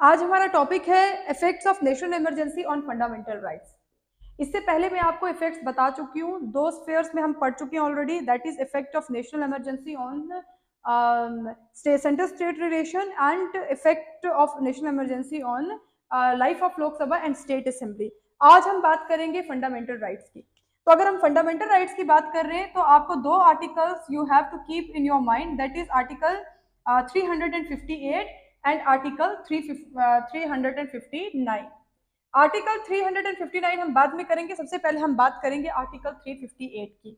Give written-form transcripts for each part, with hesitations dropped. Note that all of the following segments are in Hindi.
आज हमारा टॉपिक है effects of national emergency on fundamental rights. इससे पहले मैं आपको इफेक्ट्स बता चुकी हूँ, दो स्फीयर्स में हम पढ़ चुके हैं already. That is effect of national emergency on centre state relation and effect of national emergency on life of Lok Sabha and state assembly. आज हम बात करेंगे फंडामेंटल राइट्स की। तो अगर हम फंडामेंटल राइट्स की बात कर रहे हैं तो आपको दो articles you have to keep in your mind, that is article 358 and article 359। Article 359 हम बाद में करेंगे, सबसे पहले हम बात करेंगे आर्टिकल 358 की।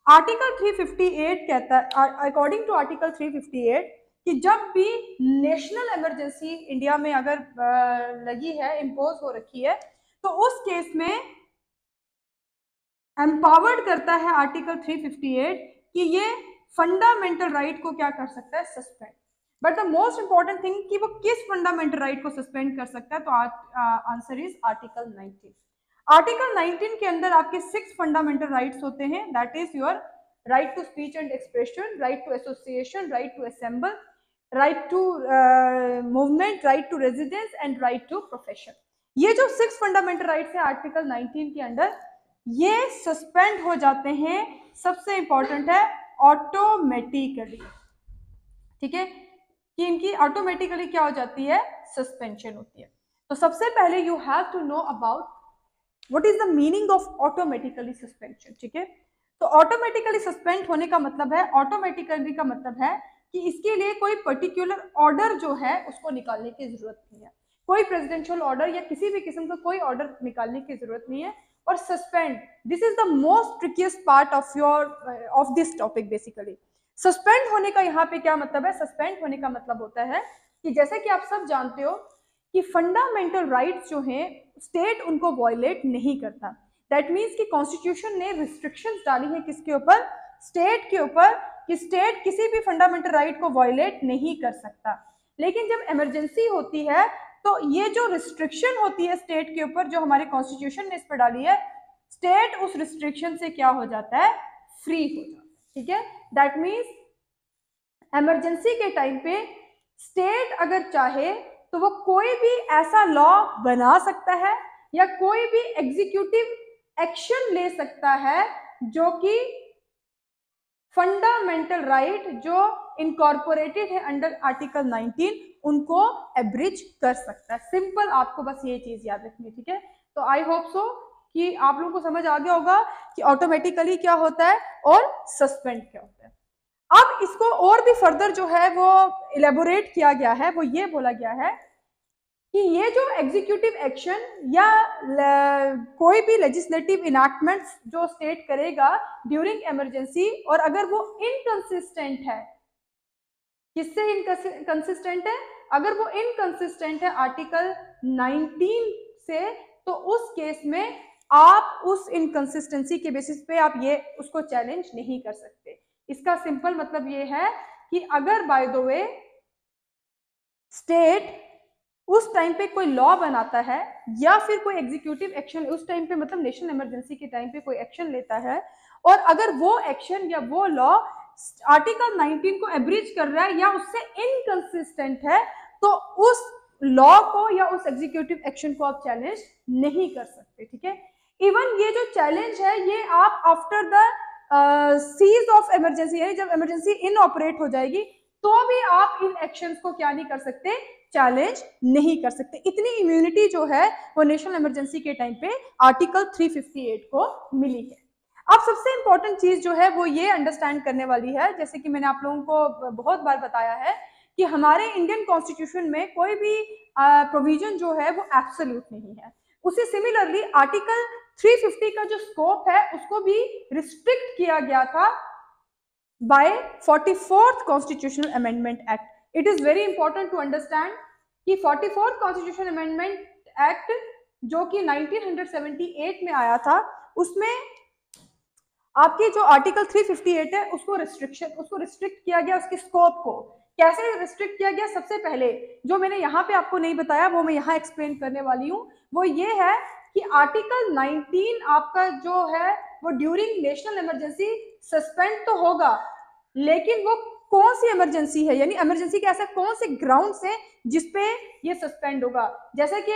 आर्टिकल 358 कहता है, अकॉर्डिंग टू आर्टिकल 358, कि जब भी नेशनल इमरजेंसी इंडिया में अगर लगी है, इम्पोज हो रखी है, तो उस केस में एम्पावर्ड करता है आर्टिकल 358 कि ये फंडामेंटल राइट को क्या कर सकता है, suspend. But the most important thing कि वो किस फंडामेंटल राइट को सस्पेंड कर सकता है, तो आंसर इज आर्टिकल 19। आर्टिकल 19 के अंदर आपके 6 फंडामेंटल राइट्स होते हैं, that is your right to speech and expression, right to association, right to assemble, right to movement, right to residence and right to profession. ये जो 6 फंडामेंटल राइट्स है आर्टिकल 19 के अंदर, ये सस्पेंड हो जाते हैं। सबसे इंपॉर्टेंट है ऑटोमेटिकली, ठीक है, कि इनकी ऑटोमेटिकली क्या हो जाती है, सस्पेंशन होती है। तो सबसे पहले you have to know about what is the meaning of automatically suspension, ठीक है। तो ऑटोमेटिकली सस्पेंड होने का मतलब है, ऑटोमेटिकली का मतलब है कि इसके लिए कोई पर्टिकुलर ऑर्डर जो है उसको निकालने की जरूरत नहीं है, कोई प्रेसिडेंशियल ऑर्डर या किसी भी किस्म का कोई ऑर्डर निकालने की जरूरत नहीं है। और suspend, this is the most trickiest part of this topic. Basically suspend होने का यहाँ पे क्या मतलब है, सस्पेंड होने का मतलब होता है कि जैसे कि आप सब जानते हो कि फंडामेंटल राइट्स जो हैं स्टेट उनको वायलेट नहीं करता। दैट मीन्स कि कॉन्स्टिट्यूशन ने रिस्ट्रिक्शंस डाली है किसके ऊपर, स्टेट के ऊपर, कि स्टेट किसी भी फंडामेंटल राइट को वायलेट नहीं कर सकता। लेकिन जब इमरजेंसी होती है तो ये जो रिस्ट्रिक्शन होती है स्टेट के ऊपर, जो हमारे कॉन्स्टिट्यूशन ने इस पर डाली है, स्टेट उस रिस्ट्रिक्शन से क्या हो जाता है, फ्री हो जाता है, ठीक है। दैट मीन्स इमरजेंसी के टाइम पे स्टेट अगर चाहे तो वो कोई भी ऐसा लॉ बना सकता है या कोई भी एग्जीक्यूटिव एक्शन ले सकता है जो कि फंडामेंटल राइट जो इनकॉर्पोरेटेड है अंडर आर्टिकल 19 उनको एब्रिज कर सकता है। सिंपल, आपको बस ये चीज याद रखनी है, ठीक है। तो आई होप सो कि आप लोगों को समझ आ गया होगा कि ऑटोमेटिकली क्या होता है और सस्पेंड क्या होता है। अब इसको और भी फर्दर जो है वो इलेबोरेट किया गया है, वो ये बोला गया है कि ये जो एग्जीक्यूटिव एक्शन या कोई भी लेजिस्लेटिव इनैक्टमेंट्स जो स्टेट करेगा ड्यूरिंग इमरजेंसी, और अगर वो इनकंसिस्टेंट है, किससे इनकंसिस्टेंट है, अगर वो इनकंसिस्टेंट है आर्टिकल 19 से, तो उस केस में आप उस इनकंसिस्टेंसी के बेसिस पे आप ये उसको चैलेंज नहीं कर सकते। इसका सिंपल मतलब ये है कि अगर बाय द वे स्टेट उस टाइम पे कोई लॉ बनाता है या फिर कोई एग्जीक्यूटिव एक्शन उस टाइम पे, मतलब नेशनल इमरजेंसी के टाइम पे कोई एक्शन लेता है, और अगर वो एक्शन या वो लॉ आर्टिकल 19 को एब्रिज कर रहा है या उससे इनकंसिस्टेंट है, तो उस लॉ को या उस एग्जीक्यूटिव एक्शन को आप चैलेंज नहीं कर सकते, ठीक है। इवन ये जो चैलेंज है ये आप after the cease of emergency, यानी जब इमरजेंसी इन ऑपरेट हो जाएगी तो भी आप इन एक्शंस को क्या नहीं कर सकते, चैलेंज नहीं कर सकते। इतनी इम्यूनिटी जो है वो नेशनल इमरजेंसी के टाइम पे आर्टिकल 358 को मिली है। अब सबसे इंपॉर्टेंट चीज जो है वो ये अंडरस्टैंड करने वाली है, जैसे कि मैंने आप लोगों को बहुत बार बताया है कि हमारे इंडियन कॉन्स्टिट्यूशन में कोई भी प्रोविजन जो है वो एब्सोल्यूट नहीं है। उसी सिमिलरली आर्टिकल 350 का जो स्कोप है उसको भी रिस्ट्रिक्ट किया गया था by 44th constitutional amendment act. It is very important to understand कि 44th कॉन्स्टिट्यूशनल अमेंडमेंट एक्ट जो कि 1978 में आया था, उसमें आपकी जो आर्टिकल 358 है उसको रिस्ट्रिक्ट किया गया, उसके स्कोप को कैसे रिस्ट्रिक्ट किया गया। सबसे पहले जो मैंने यहाँ पे आपको नहीं बताया वो मैं यहाँ एक्सप्लेन करने वाली हूँ, वो ये है कि आर्टिकल 19 आपका जो है वो ड्यूरिंग नेशनल इमरजेंसी सस्पेंड तो होगा, लेकिन वो कौन सी इमरजेंसी है, यानी इमरजेंसी के ऐसा कौन से ग्राउंड से जिसपे ये सस्पेंड होगा। जैसे कि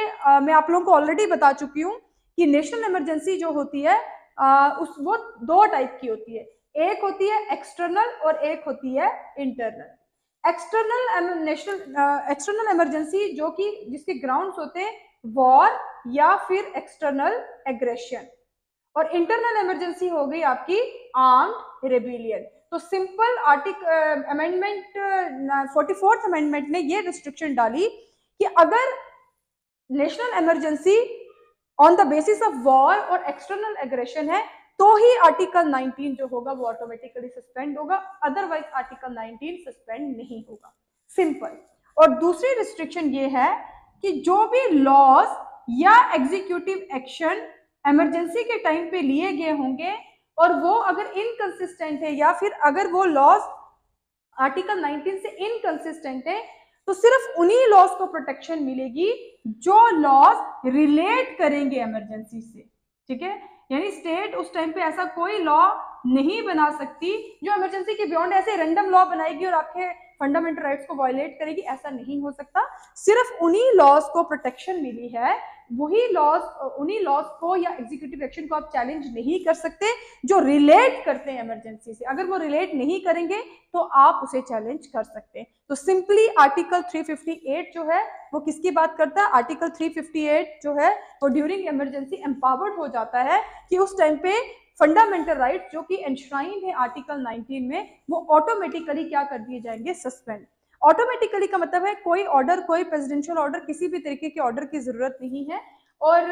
मैं आप लोगों को ऑलरेडी बता चुकी हूँ कि नेशनल इमरजेंसी जो होती है वो दो टाइप की होती है, एक होती है एक्सटर्नल और एक होती है इंटरनल। एक्सटर्नल इमरजेंसी जो कि जिसके ग्राउंड्स होते हैं वॉर या फिर एक्सटर्नल एग्रेशन, और इंटरनल इमरजेंसी हो गई आपकी आर्म्ड रेबिलियन। तो सिंपल अमेंडमेंट 44th अमेंडमेंट ने ये रिस्ट्रिक्शन डाली कि अगर national emergency on the basis of war और एक्सटर्नल एग्रेशन है तो ही आर्टिकल 19 जो होगा वो ऑटोमेटिकली सस्पेंड होगा, अदरवाइज आर्टिकल 19 सस्पेंड नहीं होगा, सिंपल। और दूसरी रिस्ट्रिक्शन ये है कि जो भी लॉज या एग्जीक्यूटिव एक्शन इमरजेंसी के टाइम पे लिए गए होंगे और वो अगर इनकंसिस्टेंट है या फिर अगर वो लॉज आर्टिकल 19 से इनकंसिस्टेंट है तो सिर्फ उन्हीं लॉज को प्रोटेक्शन मिलेगी जो लॉज रिलेट करेंगे इमरजेंसी से, ठीक है। यानी स्टेट उस टाइम पे ऐसा कोई लॉ नहीं बना सकती जो इमरजेंसी के बियॉन्ड ऐसे रैंडम लॉ बनाएगी और आपके फंडामेंटल राइट्स को वायलेट करेगी, ऐसा नहीं हो सकता। सिर्फ उन्हीं लॉज को प्रोटेक्शन मिली है, वही लॉज, उन्हीं लॉज को या एग्जीक्यूटिव एक्शन को आप चैलेंज नहीं कर सकते जो रिलेट करते हैं इमरजेंसी से। अगर वो रिलेट नहीं करेंगे तो आप उसे चैलेंज कर सकते हैं। तो सिंपली आर्टिकल 358 जो है वो किसकी बात करता है, आर्टिकल 358 जो है वो ड्यूरिंग इमरजेंसी एम्पावर्ड हो जाता है कि उस टाइम पे फंडामेंटल राइट जो कि एंश्राइंड है आर्टिकल 19 में वो ऑटोमेटिकली क्या कर दिए जाएंगे, सस्पेंड। ऑटोमेटिकली का मतलब है कोई ऑर्डर, कोई प्रेसिडेंशियल ऑर्डर, किसी भी तरीके के ऑर्डर की जरूरत नहीं है। और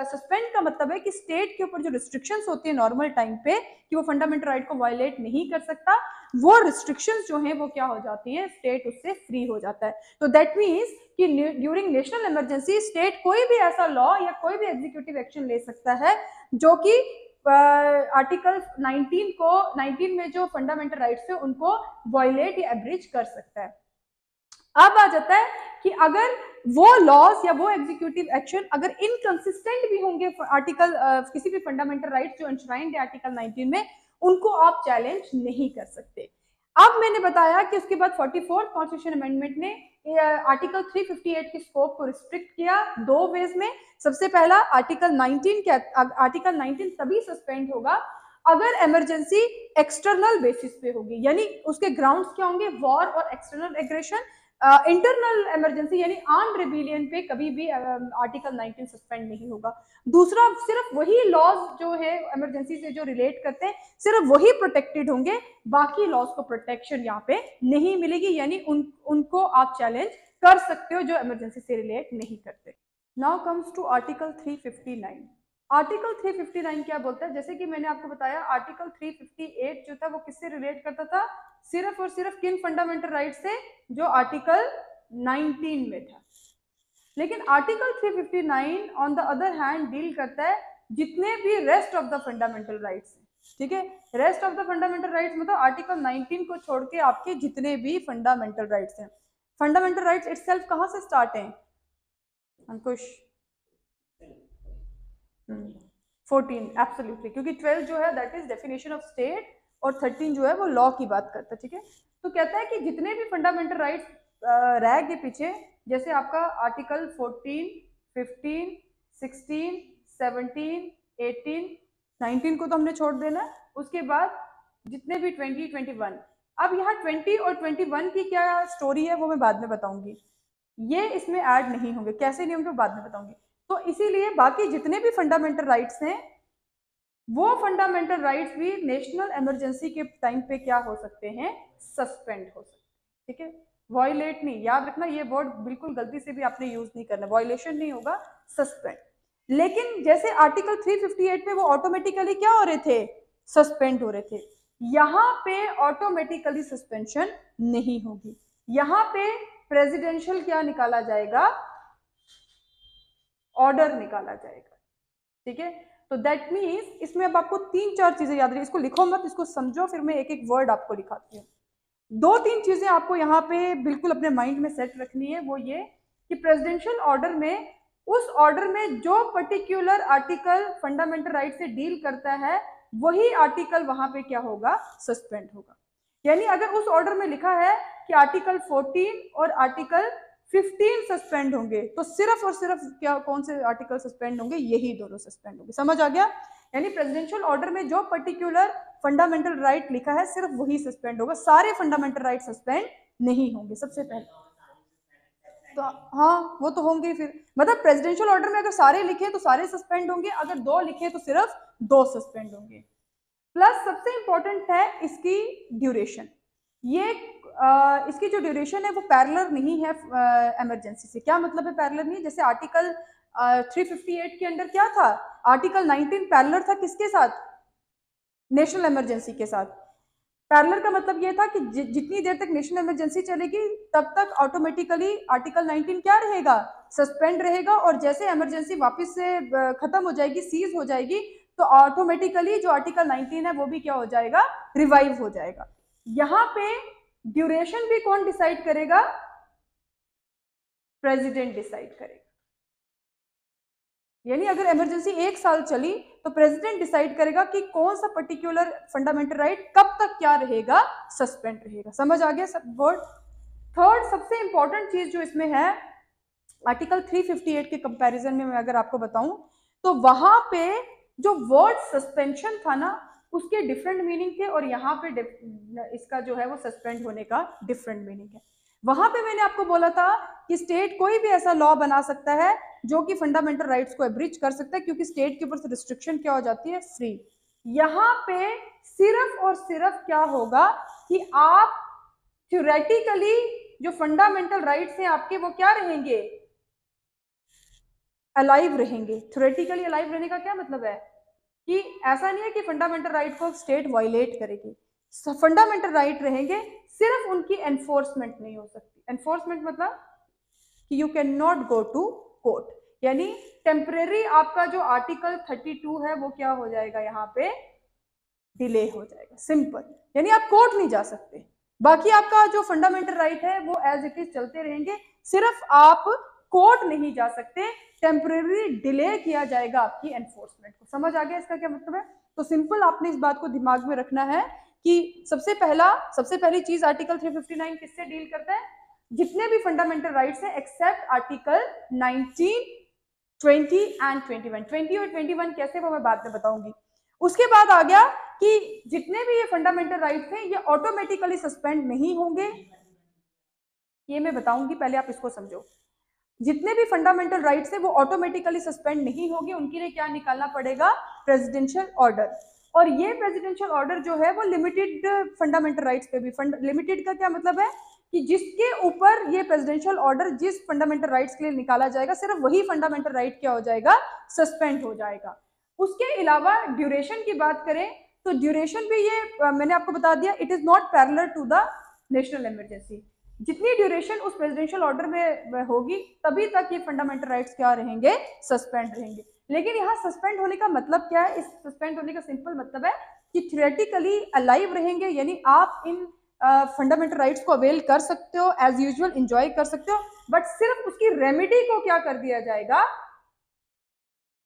सस्पेंड का मतलब है कि स्टेट के ऊपर जो रिस्ट्रिक्शंस होती है नॉर्मल टाइम पे कि वो फंडामेंटल राइट को वायलेट नहीं कर सकता, वो रिस्ट्रिक्शंस जो है वो क्या हो जाती है, स्टेट उससे फ्री हो जाता है। तो दैट मीन्स कि ड्यूरिंग नेशनल इमरजेंसी स्टेट कोई भी ऐसा लॉ या कोई भी एग्जीक्यूटिव एक्शन ले सकता है जो कि आर्टिकल 19 में जो फंडामेंटल राइट्स है उनको वायलेट या एब्रिज कर सकता है। अब आ जाता है कि अगर वो लॉज या वो एग्जीक्यूटिव एक्शन अगर इनकंसिस्टेंट भी होंगे आर्टिकल किसी भी फंडामेंटल राइट्स जो एंश्राइंड है आर्टिकल 19 में, उनको आप चैलेंज नहीं कर सकते। अब मैंने बताया कि उसके बाद 44th कॉन्स्टिट्यूशन अमेंडमेंट ने आर्टिकल 358 के स्कोप को रिस्ट्रिक्ट किया दो वेज में। सबसे पहला आर्टिकल 19 तभी सस्पेंड होगा अगर इमरजेंसी एक्सटर्नल बेसिस पे होगी, यानी उसके ग्राउंड्स क्या होंगे, वॉर और एक्सटर्नल एग्रेशन। इंटरनल इमरजेंसी यानी आर्म्ड रेबिलियन पे कभी भी आर्टिकल 19 सस्पेंड नहीं होगा। दूसरा, सिर्फ वही लॉज जो है इमरजेंसी से जो रिलेट करते हैं सिर्फ वही प्रोटेक्टेड होंगे, बाकी लॉज को प्रोटेक्शन यहाँ पे नहीं मिलेगी, यानी उनको आप चैलेंज कर सकते हो जो इमरजेंसी से रिलेट नहीं करते। Now comes to article 359। Article 359 क्या बोलता है, जैसे कि मैंने आपको बताया आर्टिकल 358 जो था वो किससे रिलेट करता था, सिर्फ और सिर्फ किन फंडामेंटल राइट से, जो आर्टिकल 19 में था। लेकिन article 359 on the other hand deal करता है जितने भी rest of the fundamental rights हैं, ठीक है। Rest of the fundamental rights मतलब आर्टिकल 19 को छोड़ के आपके जितने भी फंडामेंटल राइट्स हैं। फंडामेंटल राइट्स इटसेल्फ कहाँ से स्टार्ट हैं अंकुश? 14 एब्सोल्युटली, क्योंकि 12 जो है that is definition of state और 13 जो है वो लॉ की बात करता है, ठीक है। तो कहता है कि जितने भी फंडामेंटल राइट्स रह गए पीछे, जैसे आपका आर्टिकल 14, 15, 16, 17, 18, 19 को तो हमने छोड़ देना, उसके बाद जितने भी 20, 21। अब यहाँ 20 और 21 की क्या स्टोरी है वो मैं बाद में बताऊंगी, ये इसमें ऐड नहीं होंगे, कैसे नहीं होंगे बाद में बताऊंगी। तो इसीलिए बाकी जितने भी फंडामेंटल राइट्स हैं वो फंडामेंटल राइट्स भी नेशनल इमरजेंसी के टाइम पे क्या हो सकते हैं, सस्पेंड हो सकते हैं, ठीक है। वायलेट नहीं, याद रखना ये वर्ड बिल्कुल गलती से भी आपने यूज नहीं करना, वायलेशन नहीं होगा, सस्पेंड। लेकिन जैसे आर्टिकल 358 पे वो ऑटोमेटिकली क्या हो रहे थे, सस्पेंड हो रहे थे, यहाँ पे ऑटोमेटिकली सस्पेंशन नहीं होगी, यहाँ पे प्रेसिडेंशियल क्या निकाला जाएगा, ऑर्डर निकाला जाएगा, ठीक है। तो दैट मीन्स इसमें अब आपको 3-4 चीजें याद रही, इसको लिखो मत, इसको समझो, फिर मैं एक एक वर्ड आपको लिखाती हूँ। 2-3 चीजें आपको यहाँ पे बिल्कुल अपने माइंड में सेट रखनी है, वो ये कि प्रेसिडेंशियल ऑर्डर में, उस ऑर्डर में जो पर्टिकुलर आर्टिकल फंडामेंटल राइट से डील करता है वही आर्टिकल वहां पे क्या होगा, सस्पेंड होगा। यानी अगर उस ऑर्डर में लिखा है कि आर्टिकल 14 और आर्टिकल 15 सस्पेंड होंगे, तो सिर्फ और सिर्फ क्या कौन से आर्टिकल सस्पेंड होंगे, यही दोनों सस्पेंड होंगे। समझ आ गया? यानी प्रेसिडेंशियल ऑर्डर में जो पर्टिकुलर फंडामेंटल राइट लिखा है सिर्फ वही सस्पेंड होगा, सारे फंडामेंटल राइट सस्पेंड नहीं होंगे सबसे पहले। तो हाँ, वो तो होंगे फिर, मतलब प्रेसिडेंशियल ऑर्डर में अगर सारे लिखे तो सारे सस्पेंड होंगे, अगर 2 लिखे तो सिर्फ 2 सस्पेंड होंगे। प्लस सबसे इंपॉर्टेंट है इसकी ड्यूरेशन। ये इसकी जो ड्यूरेशन है वो पैरेलल नहीं है इमरजेंसी से। क्या मतलब है पैरेलल नहीं? जैसे आर्टिकल 358 के अंदर क्या था, आर्टिकल 19 पैरेलल था किसके साथ? नेशनल इमरजेंसी के साथ। पैरेलल का मतलब ये था कि जितनी देर तक नेशनल इमरजेंसी चलेगी तब तक ऑटोमेटिकली आर्टिकल 19 क्या रहेगा? सस्पेंड रहेगा, और जैसे इमरजेंसी वापस से खत्म हो जाएगी, सीज हो जाएगी, तो ऑटोमेटिकली जो आर्टिकल 19 है वो भी क्या हो जाएगा? रिवाइव हो जाएगा। यहाँ पे ड्यूरेशन भी कौन डिसाइड करेगा? प्रेसिडेंट डिसाइड करेगा। यानी अगर इमरजेंसी 1 साल चली तो प्रेसिडेंट डिसाइड करेगा कि कौन सा पर्टिकुलर फंडामेंटल राइट कब तक क्या रहेगा? सस्पेंड रहेगा। समझ आ गया सब वर्ड? थर्ड सबसे इंपॉर्टेंट चीज जो इसमें है, आर्टिकल 358 के कंपैरिजन में मैं अगर आपको बताऊं तो वहां पे जो वर्ड सस्पेंशन था ना, उसके डिफरेंट मीनिंग थे, और यहाँ पे इसका जो है वो सस्पेंड होने का डिफरेंट मीनिंग है। वहां पे मैंने आपको बोला था कि स्टेट कोई भी ऐसा लॉ बना सकता है जो कि फंडामेंटल राइट्स को एब्रिच कर सकता है, क्योंकि स्टेट के ऊपर से रिस्ट्रिक्शन क्या हो जाती है? फ्री। यहाँ पे सिर्फ और सिर्फ क्या होगा कि आप थ्योरेटिकली जो फंडामेंटल राइट्स हैं आपके वो क्या रहेंगे? अलाइव रहेंगे। थ्योरेटिकली अलाइव रहने का क्या मतलब है कि ऐसा नहीं है कि फंडामेंटल राइट को स्टेट वायलेट करेगी, फंडामेंटल राइट रहेंगे, सिर्फ उनकी एनफोर्समेंट नहीं हो सकती। एनफोर्समेंट मतलब कि you can not go to court, यानी टेम्परेरी आपका जो आर्टिकल 32 है वो क्या हो जाएगा? यहाँ पे डिले हो जाएगा, सिंपल। यानी आप कोर्ट नहीं जा सकते, बाकी आपका जो फंडामेंटल राइट है वो एज इट इज चलते रहेंगे, सिर्फ आप कोर्ट नहीं जा सकते, टेम्परेरी डिले किया जाएगा आपकी एनफोर्समेंट को। समझ आ गया इसका क्या मतलब है? तो सिंपल आपने इस बात को दिमाग में रखना है कि सबसे पहली चीज आर्टिकल 359 किससे डील करता है? जितने भी फंडामेंटल राइट्स हैं एक्सेप्ट आर्टिकल 19, 20 एंड 21। 20 और 21 कैसे वो मैं बाद में बताऊंगी। उसके बाद आ गया कि जितने भी ये फंडामेंटल राइट्स हैं ये ऑटोमेटिकली सस्पेंड नहीं होंगे, ये मैं बताऊंगी, पहले आप इसको समझो। जितने भी फंडामेंटल राइट्स हैं वो ऑटोमेटिकली सस्पेंड नहीं होंगे, उनके लिए क्या निकालना पड़ेगा? Presidential order. और ये प्रेसिडेंशियल ऑर्डर जो है वो लिमिटेड फंडामेंटल राइट्स पे भी, लिमिटेड का क्या मतलब है कि जिसके ऊपर ये प्रेसिडेंशियल ऑर्डर जिस फंडामेंटल राइट्स के लिए निकाला जाएगा सिर्फ वही फंडामेंटल राइट क्या हो जाएगा? सस्पेंड हो जाएगा। उसके अलावा ड्यूरेशन की बात करें तो ड्यूरेशन भी ये मैंने आपको बता दिया, it is not parallel to the national emergency. जितनी ड्यूरेशन उस प्रेसिडेंशियल ऑर्डर में होगी तभी तक ये फंडामेंटल राइट्स क्या रहेंगे? सस्पेंड रहेंगे। लेकिन यहाँ सस्पेंड होने का मतलब क्या है? इस सस्पेंड होने का सिंपल मतलब है कि थ्योरेटिकली अलाइव रहेंगे, यानी आप इन फंडामेंटल राइट्स को अवेल कर सकते हो, एज यूजुअल एंजॉय कर सकते हो, बट सिर्फ उसकी रेमेडी को क्या कर दिया जाएगा?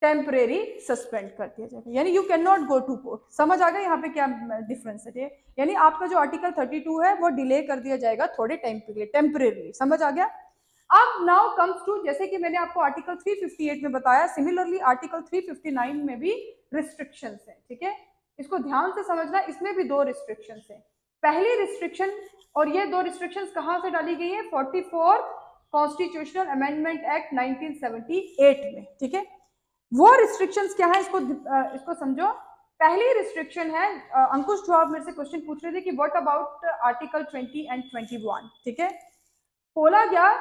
टेम्परेरी सस्पेंड कर दिया जाएगा, यानी you can not go to court. समझ आ गया यहाँ पे क्या डिफरेंस है? यानी आपका जो आर्टिकल 32 है वो डिले कर दिया जाएगा थोड़े टाइम के लिए, टेम्परेरी। समझ आ गया? अब नाउ कम्स टू, जैसे कि मैंने आपको आर्टिकल 358 में बताया, सिमिलरली आर्टिकल 359 में भी रिस्ट्रिक्शंस है। ठीक है, इसको ध्यान से समझना, इसमें भी 2 रिस्ट्रिक्शंस है। पहली रिस्ट्रिक्शन, और ये 2 रिस्ट्रिक्शंस कहाँ से डाली गई है? 44th कॉन्स्टिट्यूशनल अमेंडमेंट एक्ट 1978 में। ठीक है, वो रिस्ट्रिक्शंस क्या है इसको समझो। पहली रिस्ट्रिक्शन है, अंकुश जो आप मेरे से क्वेश्चन पूछ रहे थे कि व्हाट अबाउट आर्टिकल 20 एंड 21। ठीक है, बोला गया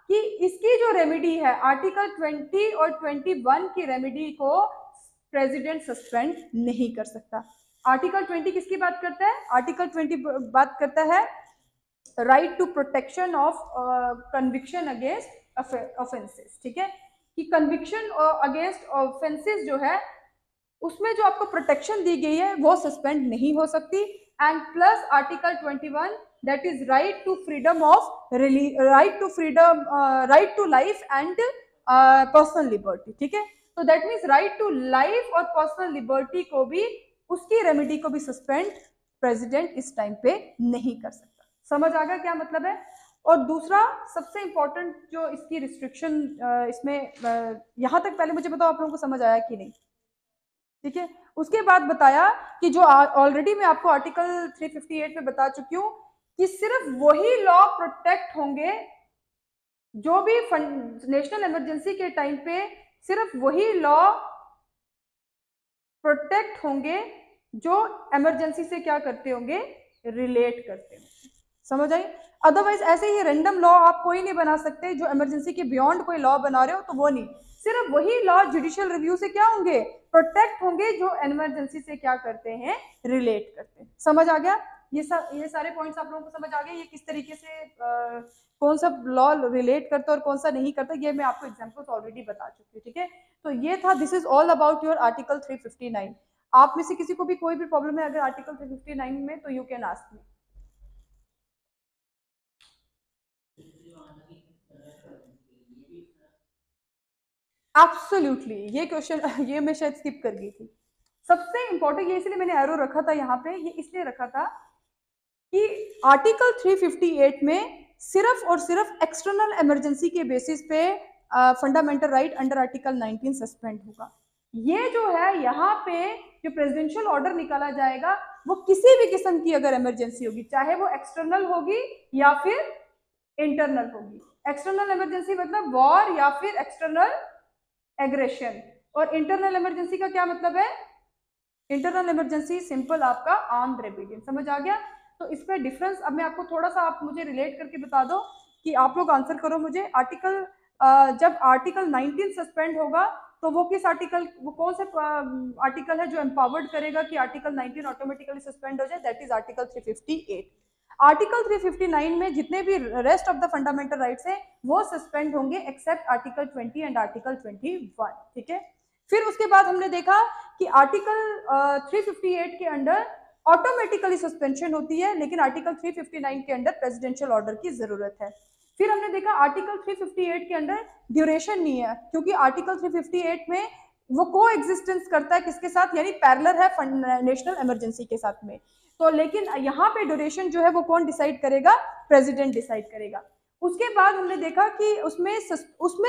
कि इसकी जो रेमेडी है आर्टिकल 20 और 21 की रेमेडी को प्रेसिडेंट सस्पेंड नहीं कर सकता। आर्टिकल 20 किसकी बात करता है? आर्टिकल 20 बात करता है right to protection of conviction against offences. ठीक है, कि कन्विक्शन अगेंस्ट ऑफेंसेस जो है उसमें जो आपको प्रोटेक्शन दी गई है वो सस्पेंड नहीं हो सकती। And plus article 21 that is right to freedom of right to life and personal liberty. ठीक है, तो that means right to life और पर्सनल लिबर्टी को भी, उसकी रेमेडी को भी सस्पेंड प्रेसिडेंट इस टाइम पे नहीं कर सकता। समझ आ गया क्या मतलब है? और दूसरा सबसे इंपॉर्टेंट जो इसकी रिस्ट्रिक्शन इसमें यहाँ तक पहले मुझे बताओ आप लोगों को समझ आया कि नहीं? ठीक है, उसके बाद बताया कि जो ऑलरेडी मैं आपको आर्टिकल 358 में बता चुकी हूँ कि सिर्फ वही लॉ प्रोटेक्ट होंगे जो भी नेशनल इमरजेंसी के टाइम पे सिर्फ वही लॉ प्रोटेक्ट होंगे जो इमरजेंसी से क्या करते होंगे, रिलेट करते होंगे। समझ आई? अदरवाइज ऐसे ही रैंडम लॉ आप कोई नहीं बना सकते, जो इमरजेंसी के बियॉन्ड कोई लॉ बना रहे हो तो वो नहीं, सिर्फ वही लॉ जुडिशियल रिव्यू से क्या होंगे, प्रोटेक्ट होंगे जो इमरजेंसी से क्या करते हैं, रिलेट करते हैं। समझ आ गया? ये सारे पॉइंट्स आप लोगों को समझ आ गए, ये किस तरीके से कौन सा लॉ रिलेट करता है और कौन सा नहीं करता, ये मैं आपको एग्जांपल्स ऑलरेडी बता चुकी हूँ। ठीक है, तो ये था, this is all about your article 359। आप में से किसी को भी कोई भी प्रॉब्लम है अगर आर्टिकल 359 में, तो you can ask me. Absolutely, ये क्वेश्चन ये मैं शायद स्किप कर गई थी। सबसे इंपॉर्टेंट, ये इसलिए मैंने एरो रखा था यहाँ पे, ये इसलिए रखा था कि आर्टिकल 358 में सिर्फ और सिर्फ एक्सटर्नल इमरजेंसी के बेसिस पे fundamental right under article 19 suspend होगा। ये जो है यहाँ पे जो प्रेसिडेंशियल ऑर्डर निकाला जाएगा वो किसी भी किस्म की अगर इमरजेंसी होगी, चाहे वो एक्सटर्नल होगी या फिर इंटरनल होगी। एक्सटर्नल इमरजेंसी मतलब वॉर या फिर एक्सटर्नल एग्रेशन, और इंटरनल इमरजेंसी का क्या मतलब है, इंटरनल इमरजेंसी सिंपल आपका आर्म्ड रेबेलियन। समझ आ गया? तो इसमें डिफरेंस अब मैं आपको थोड़ा सा, आप मुझे रिलेट करके बता दो कि आप लोग आंसर करो मुझे। आर्टिकल जब आर्टिकल 19 सस्पेंड होगा तो वो किस आर्टिकल, वो कौन सा आर्टिकल है जो एम्पावर्ड करेगा कि आर्टिकल 19 ऑटोमेटिकली सस्पेंड हो जाए? That is article 358। आर्टिकल 359 में जितने भी rest of the fundamental rights हैं वो सस्पेंड होंगे एक्सेप्ट आर्टिकल 20 एंड आर्टिकल 21। ठीक है, फिर उसके बाद हमने देखा कि आर्टिकल 358 के अंडर ऑटोमेटिकली सस्पेंशन होती है, लेकिन आर्टिकल 359 के अंडर प्रेसिडेंशियल ऑर्डर की जरूरत है। फिर हमने देखा आर्टिकल 358 के अंडर ड्यूरेशन नहीं है, क्योंकि आर्टिकल 358 में वो को एग्जिस्टेंस करता है किसके साथ, यानी पैरेलल है नेशनल इमरजेंसी के साथ में। तो लेकिन यहाँ पे ड्यूरेशन जो है वो कौन डिसाइड करेगा, प्रेसिडेंट डिसाइड करेगा। उसके बाद हमने देखा कि उसमें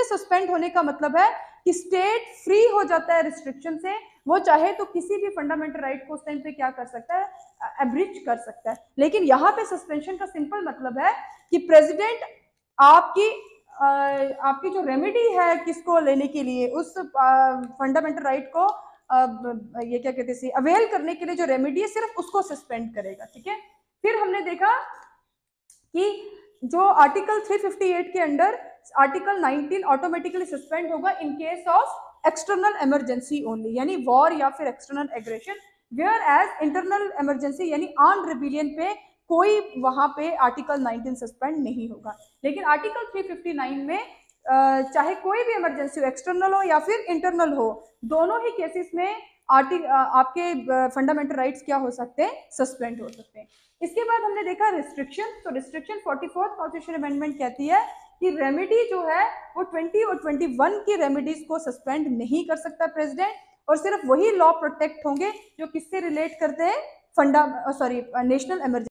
सस्पेंड होने का मतलब है कि स्टेट फ्री हो जाता है रिस्ट्रिक्शन से, वो चाहे तो किसी भी फंडामेंटल राइट को उस टाइम पे क्या कर सकता है, एब्रिच कर सकता है। लेकिन यहाँ पे सस्पेंशन का सिंपल मतलब है कि प्रेसिडेंट आपकी जो रेमेडी है किसको लेने के लिए, उस फंडामेंटल राइट को ये क्या कहते हैं, अवेल करने के लिए जो रेमेडी है सिर्फ उसको सस्पेंड करेगा। ठीक है, फिर हमने देखा कि जो आर्टिकल 358 के अंडर आर्टिकल 19 ऑटोमेटिकली सस्पेंड होगा in case of external emergency only, यानी वॉर या फिर external aggression, whereas internal emergency यानी आर्म्ड रिबेलियन पे कोई वहां पे आर्टिकल 19 सस्पेंड नहीं होगा। लेकिन आर्टिकल 359 में चाहे कोई भी इमरजेंसी हो, एक्सटर्नल हो या फिर इंटरनल हो, दोनों ही केसेस में आपके फंडामेंटल राइट्स क्या हो सकते हैं, सस्पेंड हो सकते हैं। इसके बाद हमने देखा रिस्ट्रिक्शन। तो रिस्ट्रिक्शन 44th कॉन्स्टिट्यूशन अमेंडमेंट कहती है कि रेमेडी जो है वो 20 और 21 की रेमेडीज को सस्पेंड नहीं कर सकता प्रेसिडेंट, और सिर्फ वही लॉ प्रोटेक्ट होंगे जो किससे रिलेट करते हैं, नेशनल इमरजेंसी